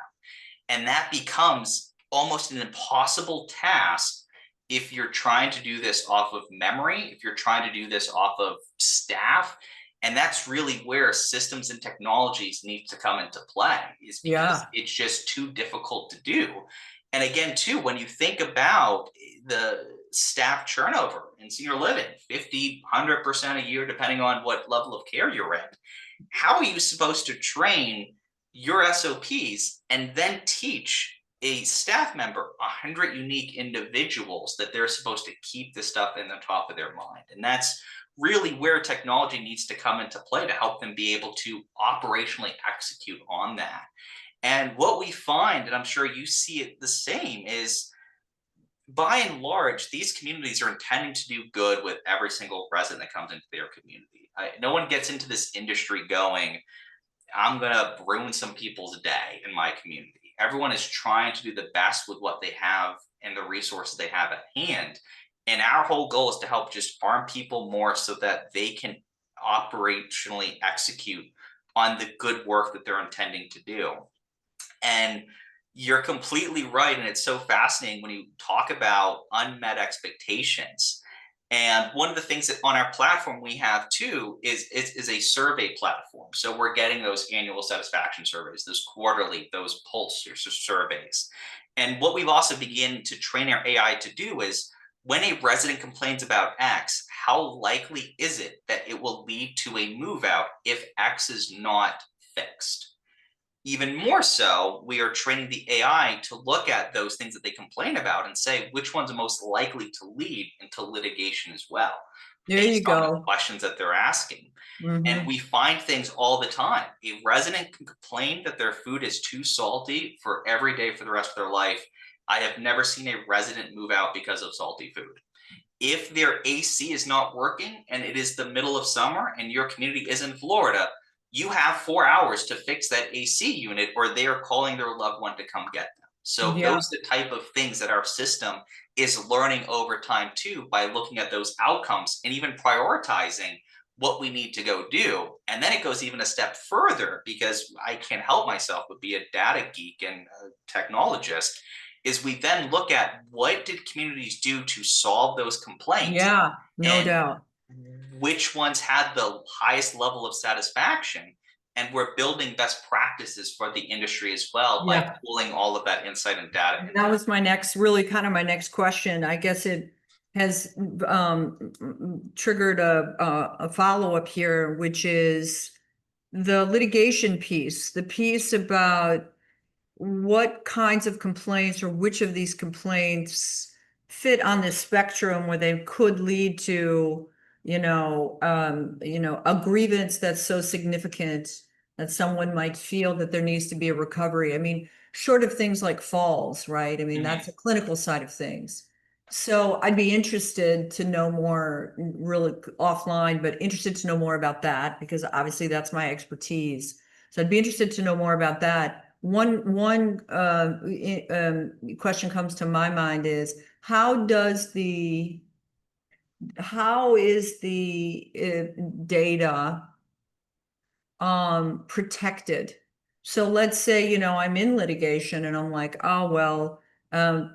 And that becomes almost an impossible task if you're trying to do this off of memory, if you're trying to do this off of staff. And that's really where systems and technologies need to come into play, is because it's just too difficult to do. And again, too, when you think about the staff turnover in senior living, 50, 100% a year, depending on what level of care you're in, how are you supposed to train your SOPs and then teach a staff member 100 unique individuals that they're supposed to keep this stuff in the top of their mind. And that's really where technology needs to come into play to help them be able to operationally execute on that. And what we find, and I'm sure you see it the same, is by and large, these communities are intending to do good with every single resident that comes into their community. No one gets into this industry going, I'm going to ruin some people's day in my community. Everyone is trying to do the best with what they have and the resources they have at hand. And our whole goal is to help just arm people more so that they can operationally execute on the good work that they're intending to do. And you're completely right. And it's so fascinating when you talk about unmet expectations. And one of the things that on our platform we have too is a survey platform. So we're getting those annual satisfaction surveys, those quarterly, those pulse surveys. And what we've also begun to train our AI to do is when a resident complains about X, how likely is it that it will lead to a move out if X is not fixed? Even more so, we are training the AI to look at those things that they complain about and say which one's most likely to lead into litigation as well, There you based on the go. questions that they're asking. And Mhm. we find things all the time. A resident can complain that their food is too salty for every day for the rest of their life. I have never seen a resident move out because of salty food. If their AC is not working and it is the middle of summer and your community is in Florida, you have 4 hours to fix that AC unit or they are calling their loved one to come get them. So Yeah. those are the type of things that our system is learning over time too, by looking at those outcomes and even prioritizing what we need to go do. And then it goes even a step further because I can't help myself but be a data geek and a technologist, is we then look at what did communities do to solve those complaints Yeah, no and doubt. which ones had the highest level of satisfaction. And we're building best practices for the industry as well by Yeah. pulling all of that insight and data. And that was my next, really kind of my next question. I guess it has triggered a follow-up here, which is the litigation piece, the piece about what kinds of complaints or which of these complaints fit on this spectrum where they could lead to, a grievance that's so significant that someone might feel that there needs to be a recovery. I mean, short of things like falls, right? I mean, that's a clinical side of things. So I'd be interested to know more, really offline, but interested to know more about that because obviously that's my expertise. So I'd be interested to know more about that. One question comes to my mind is how is the data protected? So let's say, I'm in litigation and I'm like, oh, well,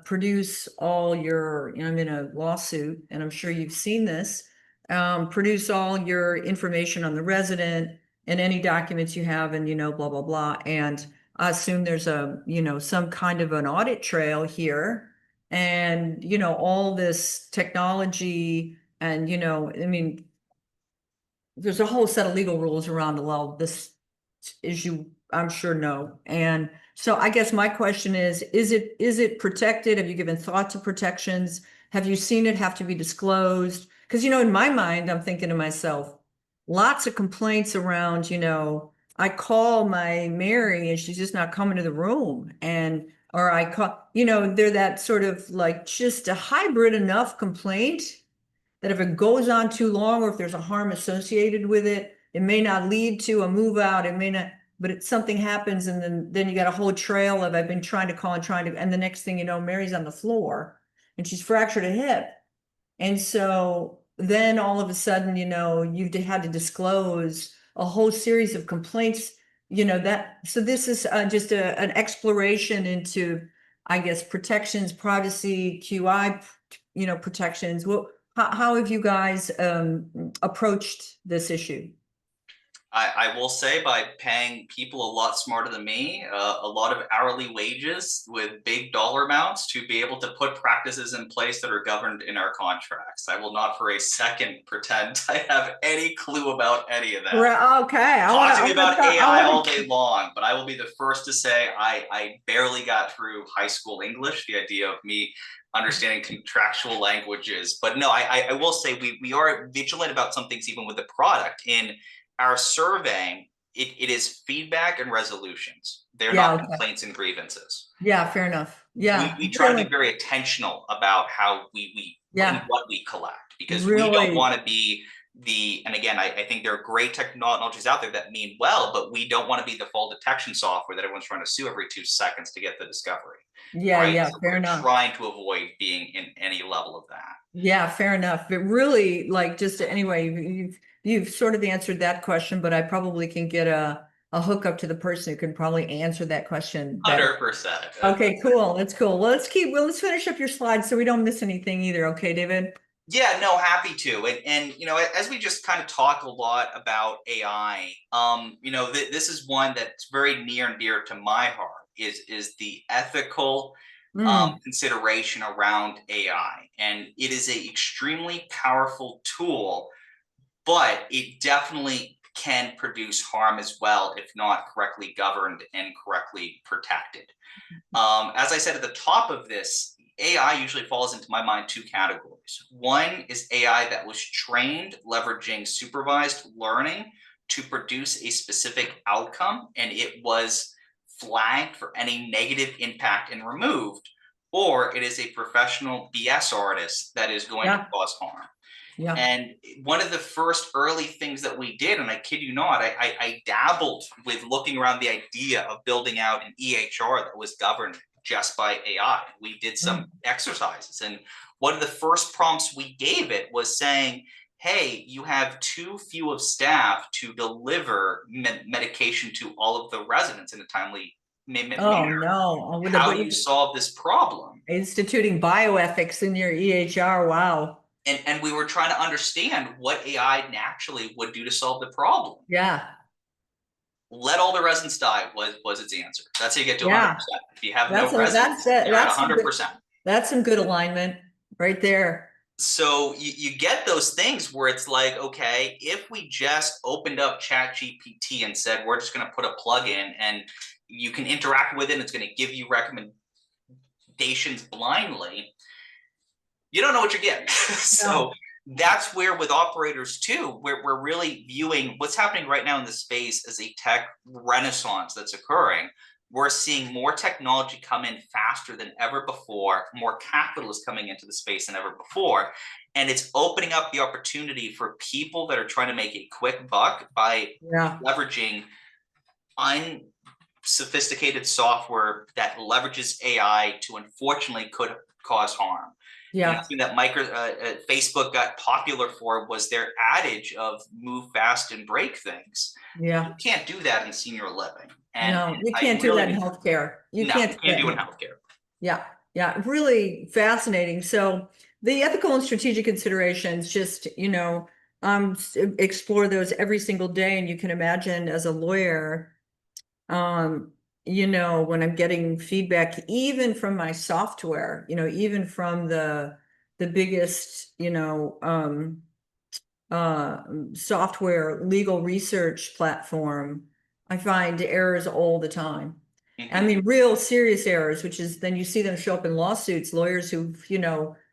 produce all your, I'm in a lawsuit and I'm sure you've seen this. Produce all your information on the resident and any documents you have and, blah, blah, blah. And I assume there's some kind of an audit trail here. And, all this technology and, I mean, there's a whole set of legal rules around the law. This, as you, I'm sure know. And so I guess my question is it protected? Have you given thought to protections? Have you seen it have to be disclosed? Because, in my mind, I'm thinking to myself, lots of complaints around, I call my Mary and she's just not coming to the room. And, or I call, they're that sort of like just a hybrid enough complaint that if it goes on too long or if there's a harm associated with it, it may not lead to a move out. It may not, but something happens and then you got a whole trail of I've been trying to call and the next thing you know, Mary's on the floor and she's fractured a hip. And so then all of a sudden, you've had to disclose a whole series of complaints, so this is just an exploration into, I guess, protections, privacy, QI, protections. How have you guys approached this issue? I will say, by paying people a lot smarter than me, a lot of hourly wages with big dollar amounts to be able to put practices in place that are governed in our contracts. I will not for a second pretend I have any clue about any of that. Okay, I want Talk to. to me about I AI all want day to. long, but I will be the first to say I barely got through high school English, the idea of me understanding contractual languages. But no, I will say we are vigilant about some things, even with the product. In our surveying, it is feedback and resolutions. They're Yeah. not Okay. complaints and grievances. Yeah. Fair enough. Yeah. We try to be Really. very intentional about how we and Yeah. what we collect, because we don't Really. want to be and again, I think there are great technologies out there that mean well, but we don't want to be the fall detection software that everyone's trying to sue every 2 seconds to get the discovery, Yeah. right? Yeah. So Fair we're enough. trying to avoid being in any level of that. Yeah. Fair enough. But really, like, just anyway, you've sort of answered that question, but I probably can get a hookup to the person who can probably answer that question better. 100%. Okay, cool. That's cool. Let's finish up your slides so we don't miss anything either. Okay, David? Yeah, no, happy to. And you know, as we just kind of talk a lot about AI, you know, this is one that's very near and dear to my heart, is the ethical Mm. consideration around AI. And it is a extremely powerful tool, but it definitely can produce harm as well if not correctly governed and correctly protected. As I said at the top of this, AI usually falls into my mind two categories. One is AI that was trained leveraging supervised learning to produce a specific outcome, and it was flagged for any negative impact and removed. Or it is a professional BS artist that is going to Yeah. cause harm. Yeah. And one of the first early things that we did, and I kid you not, I dabbled with looking around the idea of building out an EHR that was governed just by AI. We did some Mm. exercises, and one of the first prompts we gave it was saying, hey, you have too few of staff to deliver medication to all of the residents in a timely Oh manner. no. With How do you the solve this problem? instituting bioethics in your EHR. Wow. And we were trying to understand what AI naturally would do to solve the problem. Yeah. Let all the residents die was its answer. That's how you get to Yeah. 100%. If you have no residents, you're at That's some good, 100%. that's some good alignment right there. So you get those things where it's like, okay, if we just opened up Chat GPT and said, we're just going to put a plug in and you can interact with it, and it's going to give you recommendations blindly, you don't know what you're getting. No. So that's where, with operators too, we're really viewing what's happening right now in the space as a tech renaissance that's occurring. We're seeing more technology come in faster than ever before, more capital is coming into the space than ever before, and it's opening up the opportunity for people that are trying to make a quick buck by Yeah. leveraging unsophisticated software that leverages AI to, unfortunately, could cause harm. You know, Yeah. something that Facebook got popular for was their adage of move fast and break things. You Yeah. can't do that in senior living. And No, you I can't do that in really, healthcare. You no, can't you do can't that do in in health. healthcare. Yeah. Yeah. Really fascinating. So the ethical and strategic considerations, just, explore those every single day. And you can imagine as a lawyer, um, when I'm getting feedback, even from my software, even from the biggest, software legal research platform, I find errors all the time. I Mhm. mean, real serious errors, which is then you see them show up in lawsuits, lawyers who've,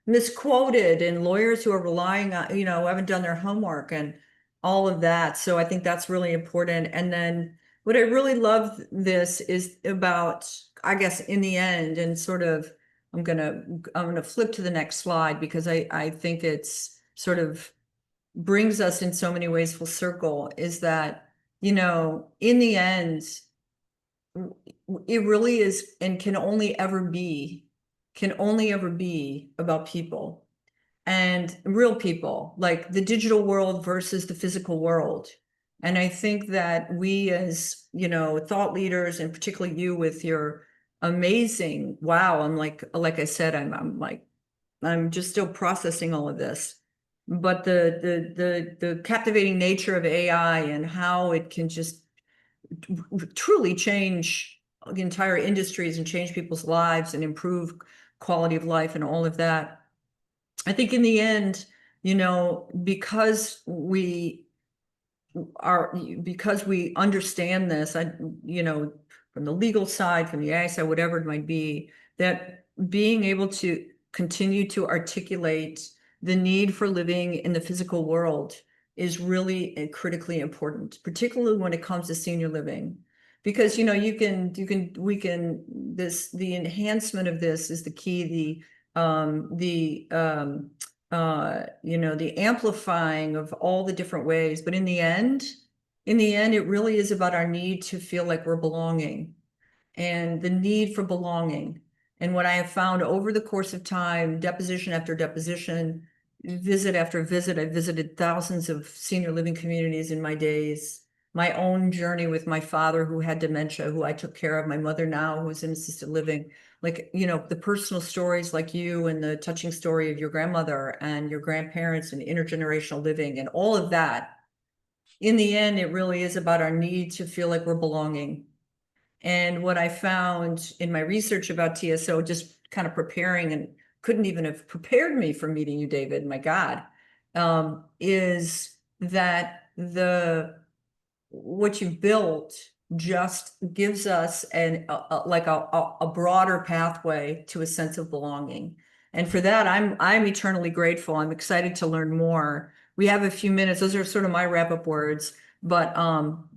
misquoted, and lawyers who are relying on, haven't done their homework and all of that. So I think that's really important. And then what I really love this is about, I guess, in the end, and sort of, I'm gonna flip to the next slide because I think it's sort of brings us in so many ways full circle, is that, in the end, it really is and can only ever be about people and real people, like the digital world versus the physical world. And I think that we, as, thought leaders, and particularly you with your amazing, wow, I'm like I said, I'm just still processing all of this. but the captivating nature of AI and how it can just truly change entire industries and change people's lives and improve quality of life and all of that. I think in the end, because we understand this, from the legal side, from the AI side, whatever it might be, that being able to continue to articulate the need for living in the physical world is really critically important, particularly when it comes to senior living. Because the enhancement of this is the key, the amplifying of all the different ways. But in the end, it really is about our need to feel like we're belonging and the need for belonging. And what I have found over the course of time, deposition after deposition, visit after visit, I visited thousands of senior living communities in my days. My own journey with my father who had dementia, who I took care of, my mother now who's in assisted living, the personal stories like you and the touching story of your grandmother and your grandparents and intergenerational living and all of that. In the end, it really is about our need to feel like we're belonging. And what I found in my research about TSO, just kind of preparing and couldn't even have prepared me for meeting you, David, my God, is that what you built just gives us a broader pathway to a sense of belonging. And for that, I'm eternally grateful. I'm excited to learn more. We have a few minutes. Those are sort of my wrap-up words. But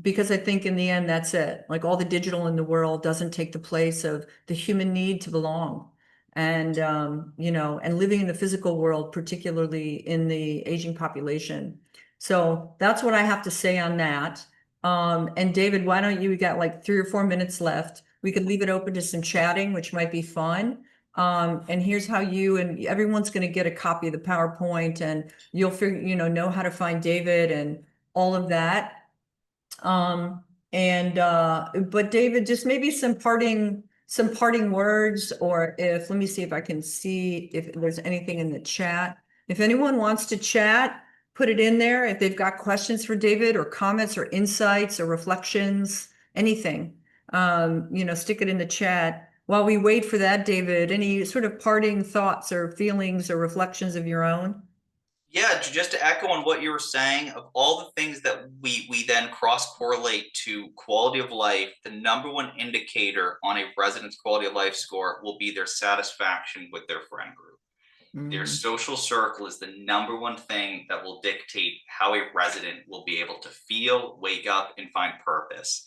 because I think in the end, that's it. Like all the digital in the world doesn't take the place of the human need to belong. And and living in the physical world, particularly in the aging population. So that's what I have to say on that. And David, why don't we got like 3 or 4 minutes left. We could leave it open to some chatting, which might be fun. And here's how you and everyone's going to get a copy of the PowerPoint and you'll know how to find David and all of that. But David, just maybe some parting words, or let me see if I can see if there's anything in the chat. If anyone wants to chat, put it in there. If they've got questions for David or comments or insights or reflections, anything, stick it in the chat. While we wait for that, David, any sort of parting thoughts or feelings or reflections of your own? Yeah, just to echo on what you were saying, of all the things that we then cross correlate to quality of life, the number one indicator on a resident's quality of life score will be their satisfaction with their friend group. Their social circle is the number one thing that will dictate how a resident will be able to feel, wake up, and find purpose.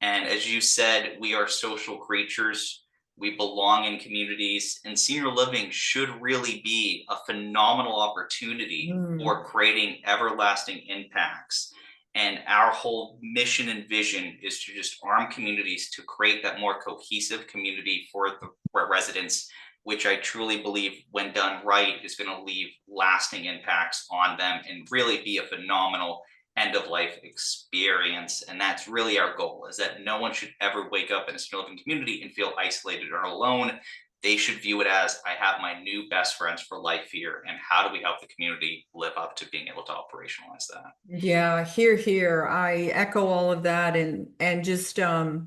And as you said, we are social creatures. We belong in communities, and senior living should really be a phenomenal opportunity for creating everlasting impacts. And our whole mission and vision is to just arm communities to create that more cohesive community for the residents, which I truly believe, when done right, is going to leave lasting impacts on them and really be a phenomenal end of life experience. And that's really our goal, is that no one should ever wake up in a senior living community and feel isolated or alone. They should view it as, I have my new best friends for life here, and how do we help the community live up to being able to operationalize that? Yeah, here. I echo all of that and just a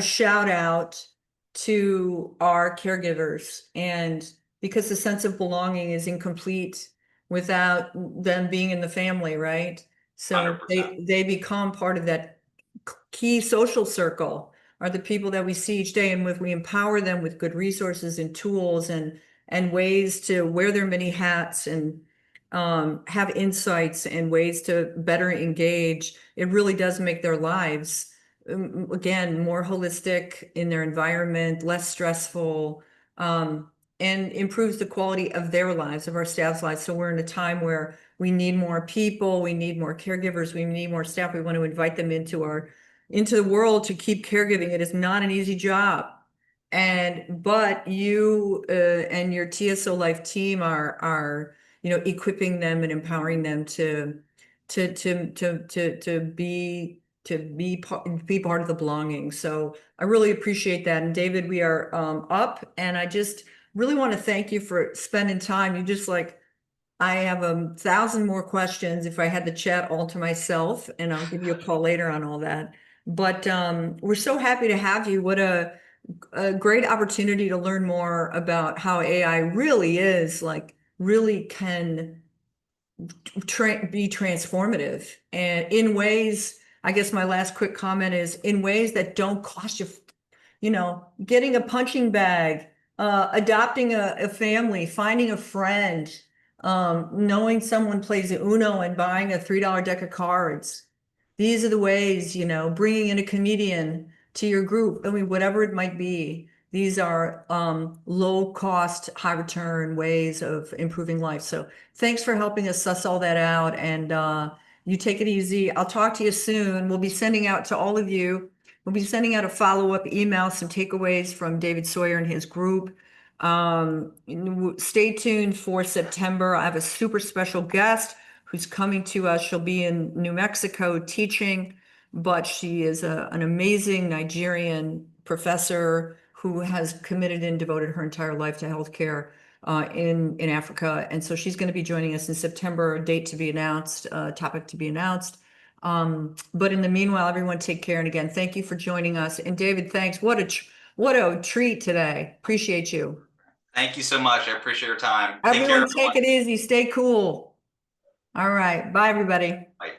shout out to our caregivers, and because the sense of belonging is incomplete without them being in the family, right? So 100%. they become part of that key social circle, are the people that we see each day, and if we empower them with good resources and tools and ways to wear their many hats and have insights and ways to better engage, it really does make their lives, again, more holistic in their environment, less stressful, and improves the quality of their lives, of our staff's lives. So we're in a time where we need more people, we need more caregivers, we need more staff. We want to invite them into the world to keep caregiving. It is not an easy job. But you and your TSOLife team are equipping them and empowering them to be part of the belonging. So I really appreciate that. And David, we are up, and I just really want to thank you for spending time. You just I have 1,000 more questions if I had the chat all to myself, and I'll give you a call later on all that. But we're so happy to have you. What a great opportunity to learn more about how AI really is, like, really can be transformative and in ways. I guess my last quick comment is in ways that don't cost you, getting a punching bag, adopting a family, finding a friend, knowing someone plays Uno and buying a $3 deck of cards. These are the ways, bringing in a comedian to your group. I mean, whatever it might be. These are low cost, high return ways of improving life. So thanks for helping us suss all that out. And you take it easy. I'll talk to you soon. We'll be sending out to all of you. We'll be sending out a follow-up email, some takeaways from David Sawyer and his group. Stay tuned for September. I have a super special guest who's coming to us. She'll be in New Mexico teaching, but she is an amazing Nigerian professor who has committed and devoted her entire life to healthcare in Africa. And so she's going to be joining us in September, a date to be announced, topic to be announced. But in the meanwhile, everyone take care. And again, thank you for joining us. And David, thanks. What a treat today. Appreciate you. Thank you so much. I appreciate your time. Take care, Everyone take everyone. it easy. Stay cool. All right. Bye, everybody. Bye.